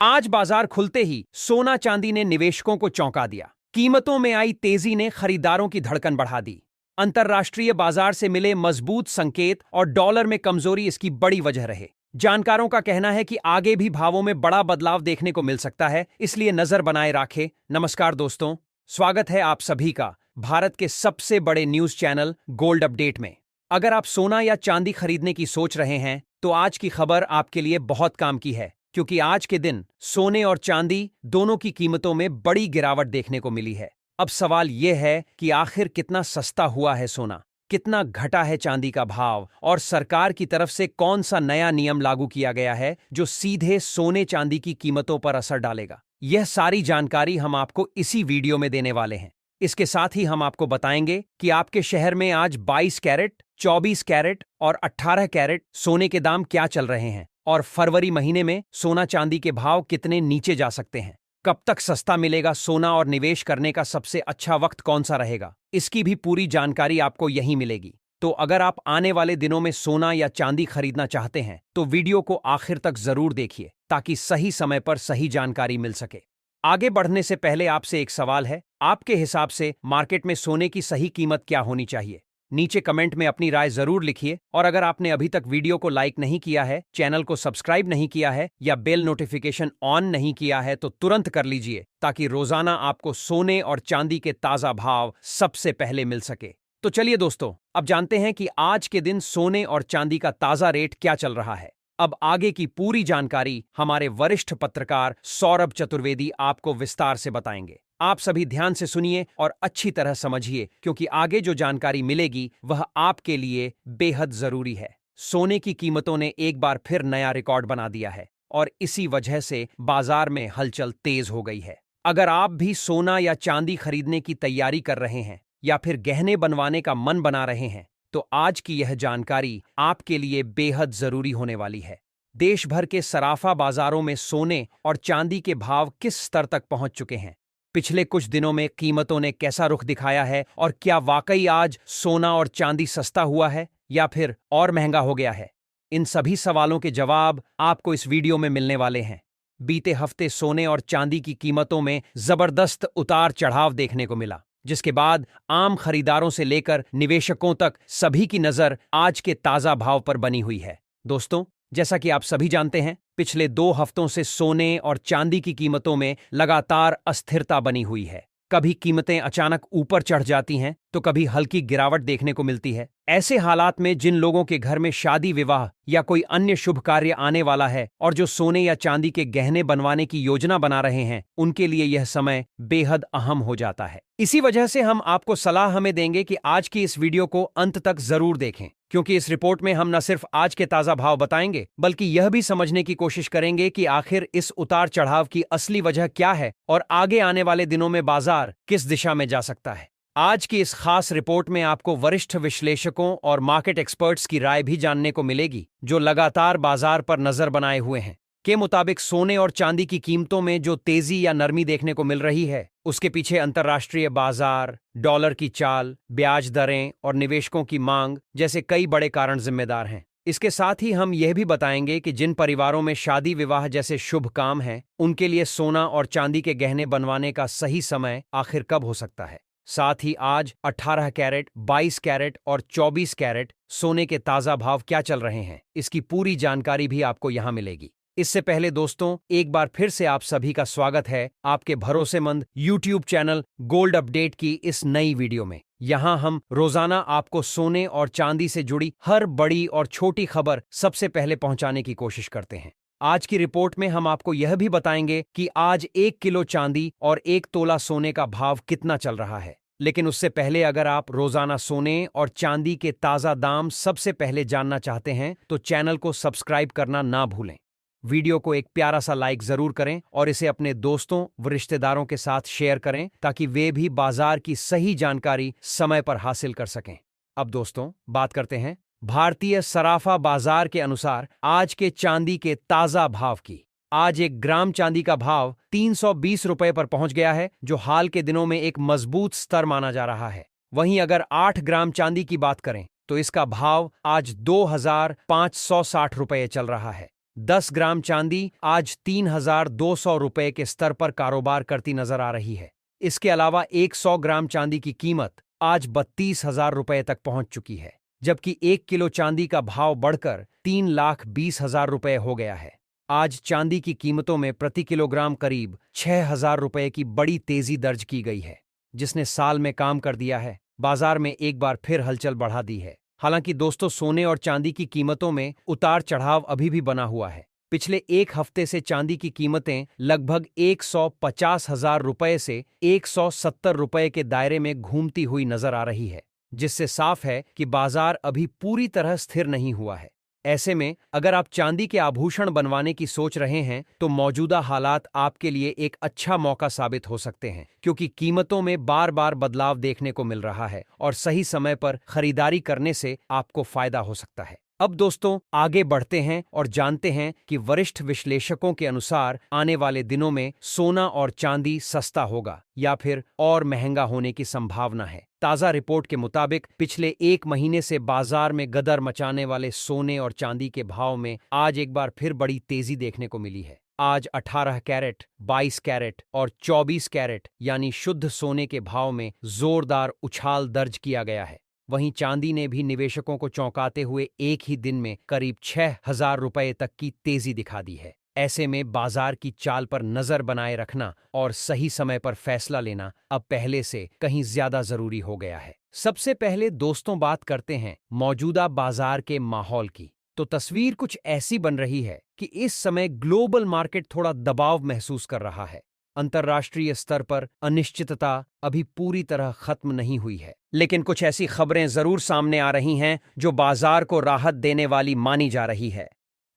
आज बाजार खुलते ही सोना चांदी ने निवेशकों को चौंका दिया। कीमतों में आई तेजी ने खरीदारों की धड़कन बढ़ा दी। अंतर्राष्ट्रीय बाजार से मिले मजबूत संकेत और डॉलर में कमजोरी इसकी बड़ी वजह रहे। जानकारों का कहना है कि आगे भी भावों में बड़ा बदलाव देखने को मिल सकता है, इसलिए नजर बनाए रखें। नमस्कार दोस्तों, स्वागत है आप सभी का भारत के सबसे बड़े न्यूज चैनल गोल्ड अपडेट में। अगर आप सोना या चांदी खरीदने की सोच रहे हैं तो आज की खबर आपके लिए बहुत काम की है, क्योंकि आज के दिन सोने और चांदी दोनों की कीमतों में बड़ी गिरावट देखने को मिली है। अब सवाल यह है कि आखिर कितना सस्ता हुआ है सोना, कितना घटा है चांदी का भाव, और सरकार की तरफ से कौन सा नया नियम लागू किया गया है जो सीधे सोने चांदी की कीमतों पर असर डालेगा। यह सारी जानकारी हम आपको इसी वीडियो में देने वाले हैं। इसके साथ ही हम आपको बताएंगे कि आपके शहर में आज 22 कैरेट, 24 कैरेट और 18 कैरेट सोने के दाम क्या चल रहे हैं, और फरवरी महीने में सोना चांदी के भाव कितने नीचे जा सकते हैं। कब तक सस्ता मिलेगा सोना और निवेश करने का सबसे अच्छा वक्त कौन सा रहेगा, इसकी भी पूरी जानकारी आपको यहीं मिलेगी। तो अगर आप आने वाले दिनों में सोना या चांदी खरीदना चाहते हैं तो वीडियो को आखिर तक जरूर देखिए, ताकि सही समय पर सही जानकारी मिल सके। आगे बढ़ने से पहले आपसे एक सवाल है, आपके हिसाब से मार्केट में सोने की सही कीमत क्या होनी चाहिए? नीचे कमेंट में अपनी राय जरूर लिखिए, और अगर आपने अभी तक वीडियो को लाइक नहीं किया है, चैनल को सब्सक्राइब नहीं किया है या बेल नोटिफिकेशन ऑन नहीं किया है तो तुरंत कर लीजिए, ताकि रोजाना आपको सोने और चांदी के ताजा भाव सबसे पहले मिल सके। तो चलिए दोस्तों, अब जानते हैं कि आज के दिन सोने और चांदी का ताजा रेट क्या चल रहा है। अब आगे की पूरी जानकारी हमारे वरिष्ठ पत्रकार सौरभ चतुर्वेदी आपको विस्तार से बताएंगे। आप सभी ध्यान से सुनिए और अच्छी तरह समझिए, क्योंकि आगे जो जानकारी मिलेगी वह आपके लिए बेहद जरूरी है। सोने की कीमतों ने एक बार फिर नया रिकॉर्ड बना दिया है, और इसी वजह से बाजार में हलचल तेज हो गई है। अगर आप भी सोना या चांदी खरीदने की तैयारी कर रहे हैं या फिर गहने बनवाने का मन बना रहे हैं तो आज की यह जानकारी आपके लिए बेहद जरूरी होने वाली है। देश भर के सराफा बाजारों में सोने और चांदी के भाव किस स्तर तक पहुंच चुके हैं, पिछले कुछ दिनों में कीमतों ने कैसा रुख दिखाया है, और क्या वाकई आज सोना और चांदी सस्ता हुआ है या फिर और महंगा हो गया है? इन सभी सवालों के जवाब आपको इस वीडियो में मिलने वाले हैं। बीते हफ्ते सोने और चांदी की कीमतों में जबरदस्त उतार चढ़ाव देखने को मिला, जिसके बाद आम खरीदारों से लेकर निवेशकों तक सभी की नजर आज के ताजा भाव पर बनी हुई है। दोस्तों, जैसा कि आप सभी जानते हैं, पिछले 2 हफ्तों से सोने और चांदी की कीमतों में लगातार अस्थिरता बनी हुई है। कभी कीमतें अचानक ऊपर चढ़ जाती हैं तो कभी हल्की गिरावट देखने को मिलती है। ऐसे हालात में जिन लोगों के घर में शादी विवाह या कोई अन्य शुभ कार्य आने वाला है और जो सोने या चांदी के गहने बनवाने की योजना बना रहे हैं, उनके लिए यह समय बेहद अहम हो जाता है। इसी वजह से हम आपको सलाह हमें देंगे कि आज की इस वीडियो को अंत तक जरूर देखें, क्योंकि इस रिपोर्ट में हम न सिर्फ आज के ताजा भाव बताएंगे, बल्कि यह भी समझने की कोशिश करेंगे कि आखिर इस उतार चढ़ाव की असली वजह क्या है और आगे आने वाले दिनों में बाजार किस दिशा में जा सकता है। आज की इस खास रिपोर्ट में आपको वरिष्ठ विश्लेषकों और मार्केट एक्सपर्ट्स की राय भी जानने को मिलेगी, जो लगातार बाजार पर नजर बनाए हुए हैं। के मुताबिक सोने और चांदी की कीमतों में जो तेजी या नरमी देखने को मिल रही है, उसके पीछे अंतर्राष्ट्रीय बाजार, डॉलर की चाल, ब्याज दरें और निवेशकों की मांग जैसे कई बड़े कारण जिम्मेदार हैं। इसके साथ ही हम यह भी बताएंगे कि जिन परिवारों में शादी विवाह जैसे शुभ काम हैं, उनके लिए सोना और चांदी के गहने बनवाने का सही समय आखिर कब हो सकता है। साथ ही आज 18 कैरेट, 22 कैरेट और 24 कैरेट सोने के ताजा भाव क्या चल रहे हैं, इसकी पूरी जानकारी भी आपको यहां मिलेगी। इससे पहले दोस्तों, एक बार फिर से आप सभी का स्वागत है आपके भरोसेमंद YouTube चैनल गोल्ड अपडेट की इस नई वीडियो में। यहाँ हम रोजाना आपको सोने और चांदी से जुड़ी हर बड़ी और छोटी खबर सबसे पहले पहुंचाने की कोशिश करते हैं। आज की रिपोर्ट में हम आपको यह भी बताएंगे कि आज 1 किलो चांदी और 1 तोला सोने का भाव कितना चल रहा है। लेकिन उससे पहले अगर आप रोजाना सोने और चांदी के ताजा दाम सबसे पहले जानना चाहते हैं तो चैनल को सब्सक्राइब करना ना भूलें। वीडियो को एक प्यारा सा लाइक जरूर करें और इसे अपने दोस्तों व रिश्तेदारों के साथ शेयर करें, ताकि वे भी बाजार की सही जानकारी समय पर हासिल कर सकें। अब दोस्तों, बात करते हैं भारतीय सराफा बाजार के अनुसार आज के चांदी के ताजा भाव की। आज 1 ग्राम चांदी का भाव 320 रुपए पर पहुंच गया है, जो हाल के दिनों में एक मजबूत स्तर माना जा रहा है। वहीं अगर 8 ग्राम चांदी की बात करें तो इसका भाव आज 2560 रुपए चल रहा है। 10 ग्राम चांदी आज 3,200 रुपए के स्तर पर कारोबार करती नजर आ रही है। इसके अलावा 100 ग्राम चांदी की कीमत आज 32,000 रुपए तक पहुंच चुकी है, जबकि 1 किलो चांदी का भाव बढ़कर 3,20,000 रुपए हो गया है। आज चांदी की कीमतों में प्रति किलोग्राम करीब 6,000 रुपए की बड़ी तेजी दर्ज की गई है, जिसने साल में काम कर दिया है। बाजार में एक बार फिर हलचल बढ़ा दी है। हालांकि दोस्तों, सोने और चांदी की कीमतों में उतार चढ़ाव अभी भी बना हुआ है। पिछले एक हफ्ते से चांदी की कीमतें लगभग 150,000 रुपए से 170 रुपए के दायरे में घूमती हुई नजर आ रही है, जिससे साफ है कि बाजार अभी पूरी तरह स्थिर नहीं हुआ है। ऐसे में अगर आप चांदी के आभूषण बनवाने की सोच रहे हैं तो मौजूदा हालात आपके लिए एक अच्छा मौका साबित हो सकते हैं, क्योंकि कीमतों में बार बार बदलाव देखने को मिल रहा है और सही समय पर खरीदारी करने से आपको फायदा हो सकता है। अब दोस्तों, आगे बढ़ते हैं और जानते हैं कि वरिष्ठ विश्लेषकों के अनुसार आने वाले दिनों में सोना और चांदी सस्ता होगा या फिर और महंगा होने की संभावना है। ताजा रिपोर्ट के मुताबिक पिछले एक महीने से बाजार में गदर मचाने वाले सोने और चांदी के भाव में आज एक बार फिर बड़ी तेजी देखने को मिली है। आज 18 कैरेट, 22 कैरेट और 24 कैरेट यानी शुद्ध सोने के भाव में जोरदार उछाल दर्ज किया गया है। वहीं चांदी ने भी निवेशकों को चौंकाते हुए एक ही दिन में करीब 6,000 रुपए तक की तेजी दिखा दी है। ऐसे में बाजार की चाल पर नजर बनाए रखना और सही समय पर फैसला लेना अब पहले से कहीं ज्यादा जरूरी हो गया है। सबसे पहले दोस्तों, बात करते हैं मौजूदा बाजार के माहौल की। तो तस्वीर कुछ ऐसी बन रही है कि इस समय ग्लोबल मार्केट थोड़ा दबाव महसूस कर रहा है। अंतर्राष्ट्रीय स्तर पर अनिश्चितता अभी पूरी तरह खत्म नहीं हुई है, लेकिन कुछ ऐसी खबरें जरूर सामने आ रही हैं जो बाजार को राहत देने वाली मानी जा रही है।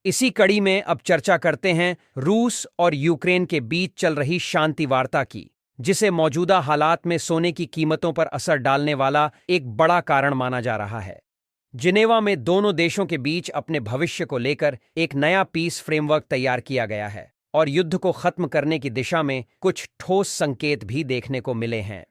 इसी कड़ी में अब चर्चा करते हैं रूस और यूक्रेन के बीच चल रही शांति वार्ता की, जिसे मौजूदा हालात में सोने की कीमतों पर असर डालने वाला एक बड़ा कारण माना जा रहा है। जिनेवा में दोनों देशों के बीच अपने भविष्य को लेकर एक नया पीस फ्रेमवर्क तैयार किया गया है और युद्ध को खत्म करने की दिशा में कुछ ठोस संकेत भी देखने को मिले हैं।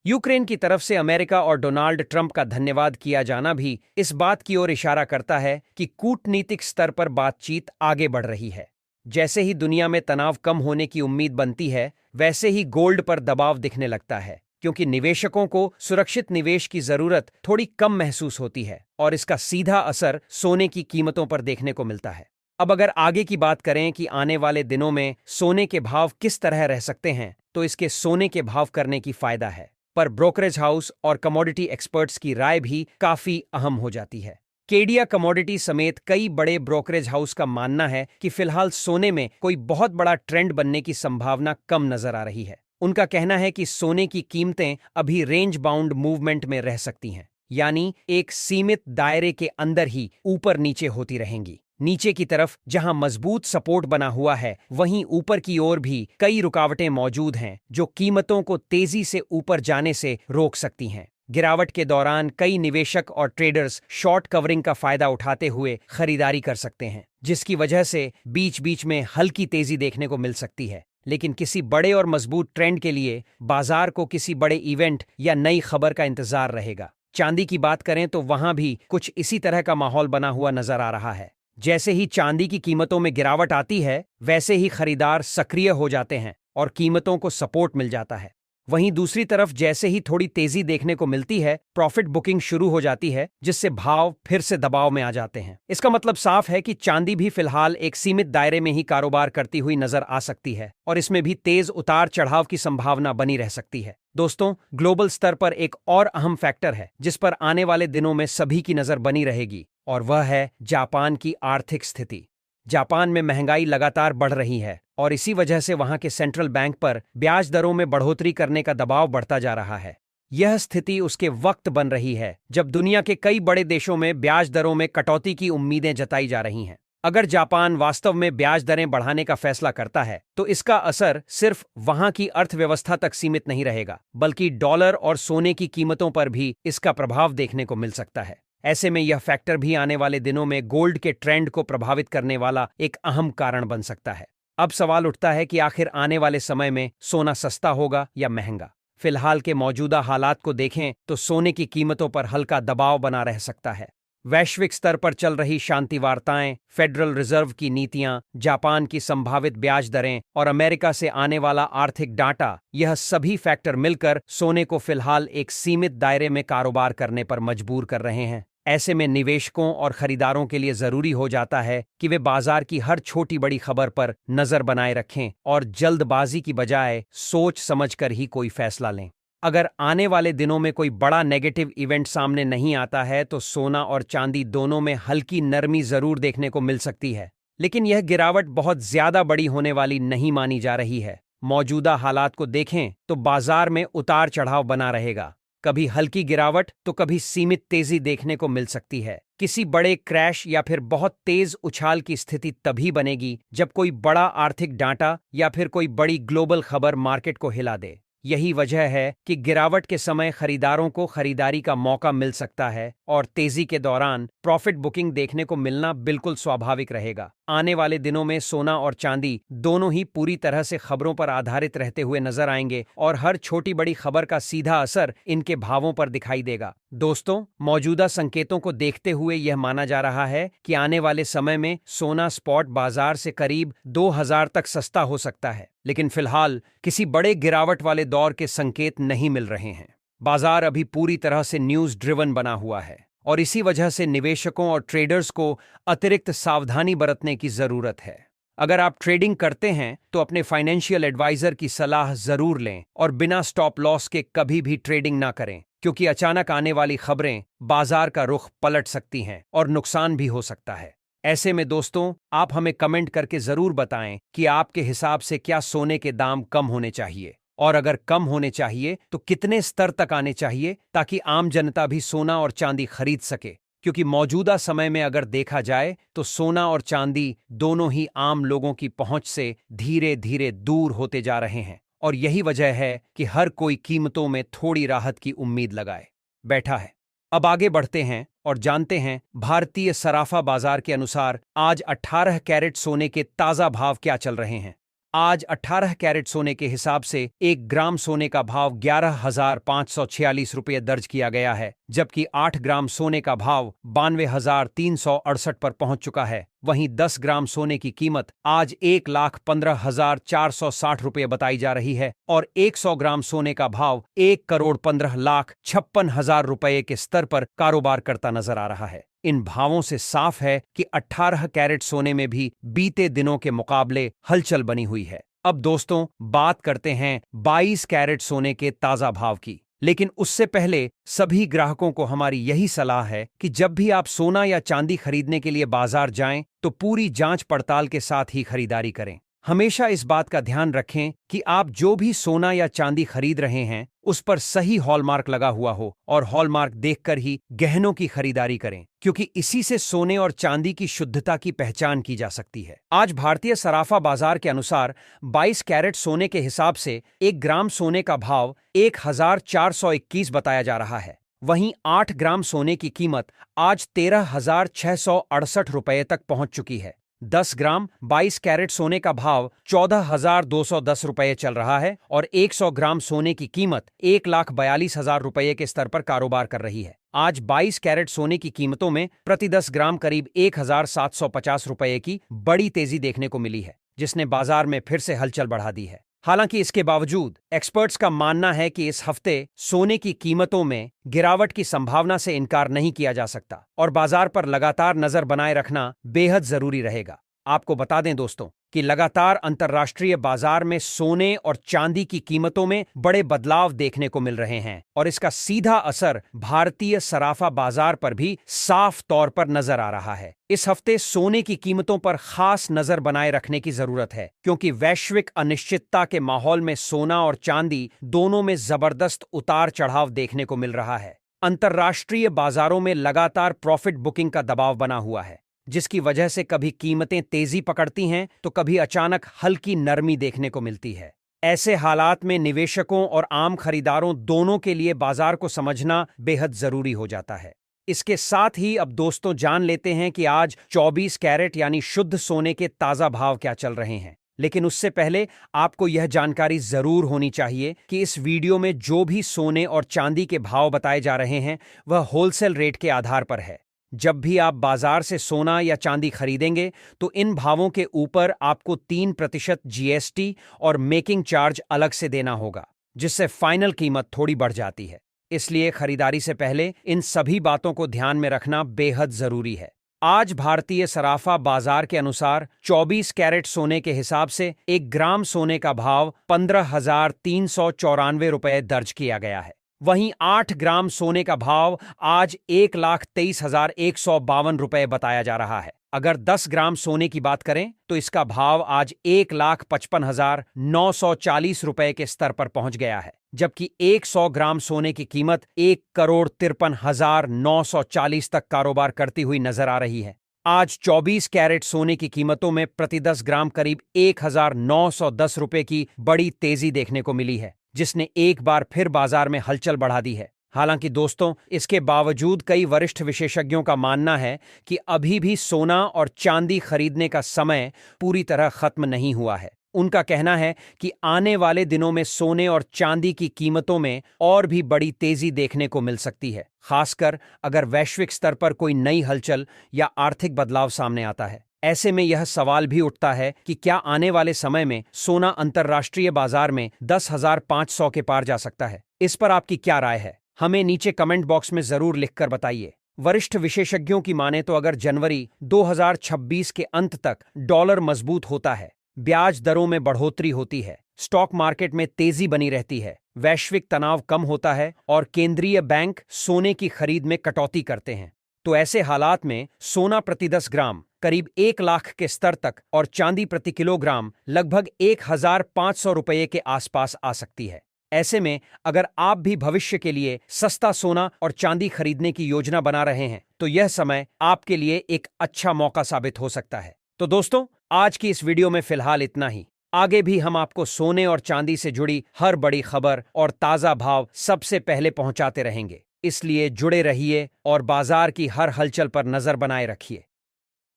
यूक्रेन की तरफ से अमेरिका और डोनाल्ड ट्रंप का धन्यवाद किया जाना भी इस बात की ओर इशारा करता है कि कूटनीतिक स्तर पर बातचीत आगे बढ़ रही है। जैसे ही दुनिया में तनाव कम होने की उम्मीद बनती है, वैसे ही गोल्ड पर दबाव दिखने लगता है, क्योंकि निवेशकों को सुरक्षित निवेश की जरूरत थोड़ी कम महसूस होती है और इसका सीधा असर सोने की कीमतों पर देखने को मिलता है। अब अगर आगे की बात करें कि आने वाले दिनों में सोने के भाव किस तरह रह सकते हैं, तो इसके सोने के भाव करने की फायदा है, पर ब्रोकरेज हाउस और कमोडिटी एक्सपर्ट्स की राय भी काफी अहम हो जाती है। केडिया कमोडिटी समेत कई बड़े ब्रोकरेज हाउस का मानना है कि फिलहाल सोने में कोई बहुत बड़ा ट्रेंड बनने की संभावना कम नजर आ रही है। उनका कहना है कि सोने की कीमतें अभी रेंज बाउंड मूवमेंट में रह सकती हैं, यानी एक सीमित दायरे के अंदर ही ऊपर नीचे होती रहेंगी। नीचे की तरफ जहां मजबूत सपोर्ट बना हुआ है, वहीं ऊपर की ओर भी कई रुकावटें मौजूद हैं जो कीमतों को तेजी से ऊपर जाने से रोक सकती हैं। गिरावट के दौरान कई निवेशक और ट्रेडर्स शॉर्ट कवरिंग का फायदा उठाते हुए खरीदारी कर सकते हैं, जिसकी वजह से बीच बीच में हल्की तेजी देखने को मिल सकती है। लेकिन किसी बड़े और मजबूत ट्रेंड के लिए बाजार को किसी बड़े इवेंट या नई खबर का इंतजार रहेगा। चांदी की बात करें तो वहां भी कुछ इसी तरह का माहौल बना हुआ नजर आ रहा है। जैसे ही चांदी की कीमतों में गिरावट आती है, वैसे ही खरीदार सक्रिय हो जाते हैं और कीमतों को सपोर्ट मिल जाता है। वहीं दूसरी तरफ जैसे ही थोड़ी तेजी देखने को मिलती है, प्रॉफिट बुकिंग शुरू हो जाती है, जिससे भाव फिर से दबाव में आ जाते हैं। इसका मतलब साफ है कि चांदी भी फिलहाल एक सीमित दायरे में ही कारोबार करती हुई नजर आ सकती है और इसमें भी तेज उतार चढ़ाव की संभावना बनी रह सकती है। दोस्तों, ग्लोबल स्तर पर एक और अहम फैक्टर है जिस पर आने वाले दिनों में सभी की नजर बनी रहेगी, और वह है जापान की आर्थिक स्थिति। जापान में महंगाई लगातार बढ़ रही है और इसी वजह से वहां के सेंट्रल बैंक पर ब्याज दरों में बढ़ोतरी करने का दबाव बढ़ता जा रहा है। यह स्थिति उसके वक्त बन रही है जब दुनिया के कई बड़े देशों में ब्याज दरों में कटौती की उम्मीदें जताई जा रही हैं। अगर जापान वास्तव में ब्याज दरें बढ़ाने का फैसला करता है, तो इसका असर सिर्फ वहां की अर्थव्यवस्था तक सीमित नहीं रहेगा, बल्कि डॉलर और सोने की कीमतों पर भी इसका प्रभाव देखने को मिल सकता है। ऐसे में यह फैक्टर भी आने वाले दिनों में गोल्ड के ट्रेंड को प्रभावित करने वाला एक अहम कारण बन सकता है। अब सवाल उठता है कि आखिर आने वाले समय में सोना सस्ता होगा या महंगा। फिलहाल के मौजूदा हालात को देखें तो सोने की कीमतों पर हल्का दबाव बना रह सकता है। वैश्विक स्तर पर चल रही शांति वार्ताएं, फेडरल रिजर्व की नीतियां, जापान की संभावित ब्याज दरें और अमेरिका से आने वाला आर्थिक डाटा, यह सभी फैक्टर मिलकर सोने को फिलहाल एक सीमित दायरे में कारोबार करने पर मजबूर कर रहे हैं। ऐसे में निवेशकों और खरीदारों के लिए जरूरी हो जाता है कि वे बाजार की हर छोटी बड़ी खबर पर नजर बनाए रखें और जल्दबाजी की बजाय सोच समझकर ही कोई फैसला लें। अगर आने वाले दिनों में कोई बड़ा नेगेटिव इवेंट सामने नहीं आता है तो सोना और चांदी दोनों में हल्की नरमी जरूर देखने को मिल सकती है, लेकिन यह गिरावट बहुत ज्यादा बड़ी होने वाली नहीं मानी जा रही है। मौजूदा हालात को देखें तो बाजार में उतार चढ़ाव बना रहेगा। कभी हल्की गिरावट तो कभी सीमित तेजी देखने को मिल सकती है। किसी बड़े क्रैश या फिर बहुत तेज उछाल की स्थिति तभी बनेगी जब कोई बड़ा आर्थिक डाटा या फिर कोई बड़ी ग्लोबल खबर मार्केट को हिला दे। यही वजह है कि गिरावट के समय खरीदारों को खरीदारी का मौका मिल सकता है और तेजी के दौरान प्रॉफिट बुकिंग देखने को मिलना बिल्कुल स्वाभाविक रहेगा। आने वाले दिनों में सोना और चांदी दोनों ही पूरी तरह से खबरों पर आधारित रहते हुए नजर आएंगे और हर छोटी बड़ी खबर का सीधा असर इनके भावों पर दिखाई देगा। दोस्तों, मौजूदा संकेतों को देखते हुए यह माना जा रहा है कि आने वाले समय में सोना स्पॉट बाजार से करीब 2000 तक सस्ता हो सकता है, लेकिन फिलहाल किसी बड़े गिरावट वाले दौर के संकेत नहीं मिल रहे हैं। बाजार अभी पूरी तरह से न्यूज ड्रिवन बना हुआ है और इसी वजह से निवेशकों और ट्रेडर्स को अतिरिक्त सावधानी बरतने की जरूरत है। अगर आप ट्रेडिंग करते हैं तो अपने फाइनेंशियल एडवाइजर की सलाह जरूर लें और बिना स्टॉप लॉस के कभी भी ट्रेडिंग ना करें, क्योंकि अचानक आने वाली खबरें बाजार का रुख पलट सकती हैं और नुकसान भी हो सकता है। ऐसे में दोस्तों, आप हमें कमेंट करके जरूर बताएं कि आपके हिसाब से क्या सोने के दाम कम होने चाहिए, और अगर कम होने चाहिए तो कितने स्तर तक आने चाहिए ताकि आम जनता भी सोना और चांदी खरीद सके। क्योंकि मौजूदा समय में अगर देखा जाए तो सोना और चांदी दोनों ही आम लोगों की पहुंच से धीरे धीरे दूर होते जा रहे हैं और यही वजह है कि हर कोई कीमतों में थोड़ी राहत की उम्मीद लगाए बैठा है। अब आगे बढ़ते हैं और जानते हैं भारतीय सराफा बाजार के अनुसार आज 18 कैरेट सोने के ताजा भाव क्या चल रहे हैं। आज 18 कैरेट सोने के हिसाब से 1 ग्राम सोने का भाव 11,546 रुपये दर्ज किया गया है, जबकि 8 ग्राम सोने का भाव 92,368 पर पहुंच चुका है। वहीं 10 ग्राम सोने की कीमत आज 1,15,460 रुपये बताई जा रही है और 100 ग्राम सोने का भाव 1,15,56,000 रुपये के स्तर पर कारोबार करता नजर आ रहा है। इन भावों से साफ है कि 18 कैरेट सोने में भी बीते दिनों के मुकाबले हलचल बनी हुई है। अब दोस्तों, बात करते हैं 22 कैरेट सोने के ताजा भाव की। लेकिन उससे पहले सभी ग्राहकों को हमारी यही सलाह है कि जब भी आप सोना या चांदी खरीदने के लिए बाजार जाएं तो पूरी जांच पड़ताल के साथ ही खरीदारी करें। हमेशा इस बात का ध्यान रखें कि आप जो भी सोना या चांदी खरीद रहे हैं उस पर सही हॉलमार्क लगा हुआ हो और हॉलमार्क देखकर ही गहनों की खरीदारी करें, क्योंकि इसी से सोने और चांदी की शुद्धता की पहचान की जा सकती है। आज भारतीय सराफा बाजार के अनुसार 22 कैरेट सोने के हिसाब से 1 ग्राम सोने का भाव 1,421 बताया जा रहा है। वहीं 8 ग्राम सोने की कीमत आज 13,668 रुपये तक पहुंच चुकी है। 10 ग्राम 22 कैरेट सोने का भाव 14,210 रुपये चल रहा है और 100 ग्राम सोने की कीमत 1,42,000 रुपये के स्तर पर कारोबार कर रही है। आज 22 कैरेट सोने की कीमतों में प्रति 10 ग्राम करीब 1,750 रुपये की बड़ी तेजी देखने को मिली है, जिसने बाजार में फिर से हलचल बढ़ा दी है। हालांकि इसके बावजूद एक्सपर्ट्स का मानना है कि इस हफ्ते सोने की कीमतों में गिरावट की संभावना से इनकार नहीं किया जा सकता और बाजार पर लगातार नजर बनाए रखना बेहद जरूरी रहेगा। आपको बता दें दोस्तों कि लगातार अंतर्राष्ट्रीय बाजार में सोने और चांदी की कीमतों में बड़े बदलाव देखने को मिल रहे हैं और इसका सीधा असर भारतीय सराफा बाजार पर भी साफ तौर पर नजर आ रहा है। इस हफ्ते सोने की कीमतों पर खास नजर बनाए रखने की जरूरत है, क्योंकि वैश्विक अनिश्चितता के माहौल में सोना और चांदी दोनों में जबरदस्त उतार चढ़ाव देखने को मिल रहा है। अंतर्राष्ट्रीय बाजारों में लगातार प्रॉफिट बुकिंग का दबाव बना हुआ है, जिसकी वजह से कभी कीमतें तेजी पकड़ती हैं तो कभी अचानक हल्की नरमी देखने को मिलती है। ऐसे हालात में निवेशकों और आम खरीदारों दोनों के लिए बाजार को समझना बेहद जरूरी हो जाता है। इसके साथ ही अब दोस्तों जान लेते हैं कि आज 24 कैरेट यानी शुद्ध सोने के ताजा भाव क्या चल रहे हैं। लेकिन उससे पहले आपको यह जानकारी जरूर होनी चाहिए कि इस वीडियो में जो भी सोने और चांदी के भाव बताए जा रहे हैं वह होलसेल रेट के आधार पर है। जब भी आप बाजार से सोना या चांदी खरीदेंगे तो इन भावों के ऊपर आपको 3% जीएसटी और मेकिंग चार्ज अलग से देना होगा, जिससे फाइनल कीमत थोड़ी बढ़ जाती है। इसलिए खरीदारी से पहले इन सभी बातों को ध्यान में रखना बेहद जरूरी है। आज भारतीय सराफा बाजार के अनुसार 24 कैरेट सोने के हिसाब से 1 ग्राम सोने का भाव 15,394 रुपये दर्ज किया गया है। वहीं 8 ग्राम सोने का भाव आज 1,23,152 रुपये बताया जा रहा है। अगर 10 ग्राम सोने की बात करें तो इसका भाव आज 1,55,940 रुपये के स्तर पर पहुंच गया है, जबकि 100 ग्राम सोने की कीमत 1,53,940 तक कारोबार करती हुई नजर आ रही है। आज 24 कैरेट सोने की कीमतों में प्रति 10 ग्राम करीब 1,910 रुपये की बड़ी तेजी देखने को मिली है, जिसने एक बार फिर बाजार में हलचल बढ़ा दी है। हालांकि दोस्तों, इसके बावजूद कई वरिष्ठ विशेषज्ञों का मानना है कि अभी भी सोना और चांदी खरीदने का समय पूरी तरह खत्म नहीं हुआ है। उनका कहना है कि आने वाले दिनों में सोने और चांदी की कीमतों में और भी बड़ी तेजी देखने को मिल सकती है, खासकर अगर वैश्विक स्तर पर कोई नई हलचल या आर्थिक बदलाव सामने आता है। ऐसे में यह सवाल भी उठता है कि क्या आने वाले समय में सोना अंतर्राष्ट्रीय बाजार में 10,500 के पार जा सकता है। इस पर आपकी क्या राय है? हमें नीचे कमेंट बॉक्स में जरूर लिखकर बताइए। वरिष्ठ विशेषज्ञों की माने तो अगर जनवरी 2026 के अंत तक डॉलर मजबूत होता है, ब्याज दरों में बढ़ोतरी होती है, स्टॉक मार्केट में तेजी बनी रहती है, वैश्विक तनाव कम होता है और केंद्रीय बैंक सोने की खरीद में कटौती करते हैं, तो ऐसे हालात में सोना प्रति 10 ग्राम करीब 1 लाख के स्तर तक और चांदी प्रति किलोग्राम लगभग 1,500 रुपये के आसपास आ सकती है। ऐसे में अगर आप भी भविष्य के लिए सस्ता सोना और चांदी खरीदने की योजना बना रहे हैं तो यह समय आपके लिए एक अच्छा मौका साबित हो सकता है। तो दोस्तों, आज की इस वीडियो में फिलहाल इतना ही। आगे भी हम आपको सोने और चांदी से जुड़ी हर बड़ी खबर और ताजा भाव सबसे पहले पहुंचाते रहेंगे, इसलिए जुड़े रहिए और बाजार की हर हलचल पर नजर बनाए रखिए।